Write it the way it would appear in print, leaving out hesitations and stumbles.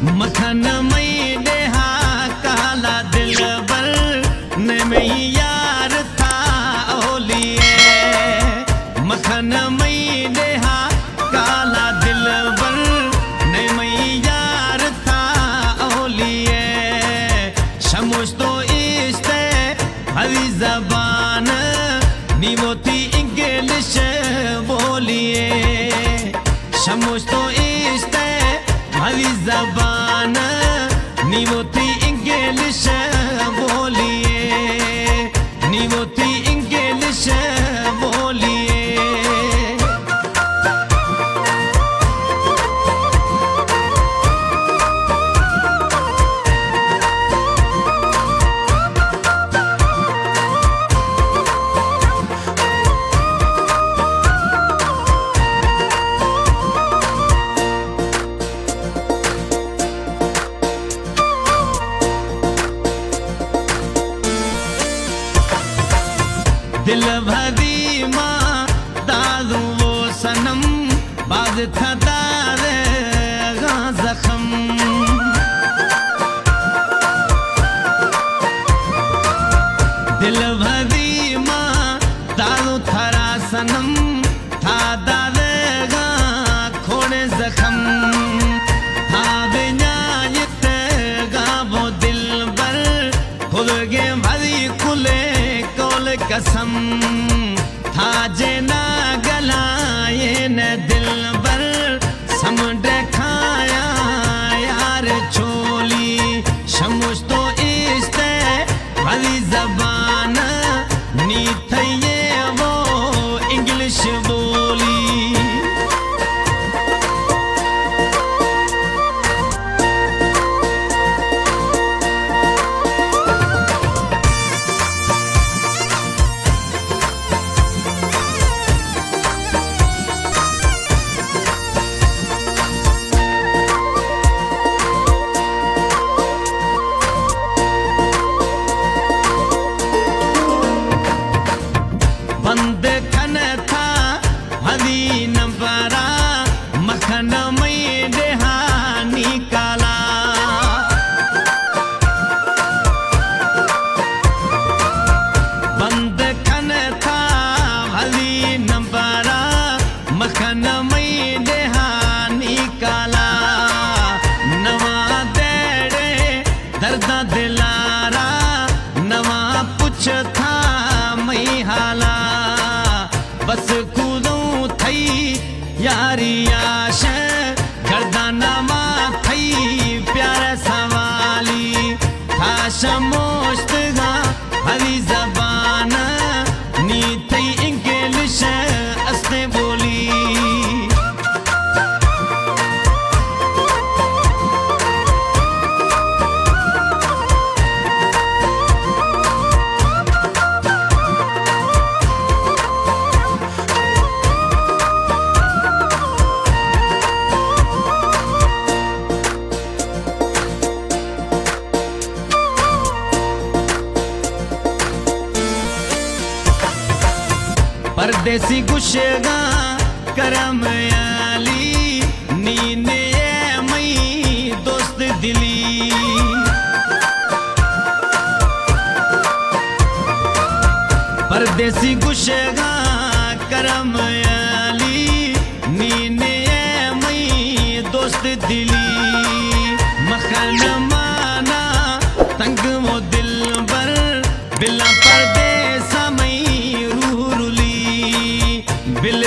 मखन मई देहा काला दिल बर न मई यार था ओलिए। मखन मई देहा काला दिल बर न मई यार था ओलिए। शमुश तो इश्ते हरी जबान निवोती इंग्लिश बोलिए। शमुश तो इश्ते हरी जबान निवोती इंग्लिश बोलिए। निवोती इंग्लिश बोलिए। दिल भरी माँ दादू वो सनम बाज था दारे जख्म। दिल भरी माँ दादू थरा सनम था दारे खोड़े जख्म। था बिनायत गाबो दिल बर खुल गे भरी खुले कसम। था जेना गलाए न दिल बर समुंड खाया यार छोली। शमुश तो इश्ते भरी जबान नी थये वो इंग्लिश बोली। बंद खन था हरी नंबरा मखन मई देहानी काला। बंद खन था हरी नंबरा मखन मई देहानी काला। नवा देड़े दर्दा दिलारा नवा पुछ था मई हाला। बस कूदूं थई यारी आश गर्दाना मां थई प्यार सवाली। था शमोश्त गा हरी जबान नी थई इंग्लिश अस्ते बोली। परदेसी गुशगा करम आली नीने मई दोस्त दिली। परदेसी गुशगा करम आली नीने मई दोस्त दिली। मखन माना तंग वो दिल बर बिला परदेसा मई रूह रुली। बिल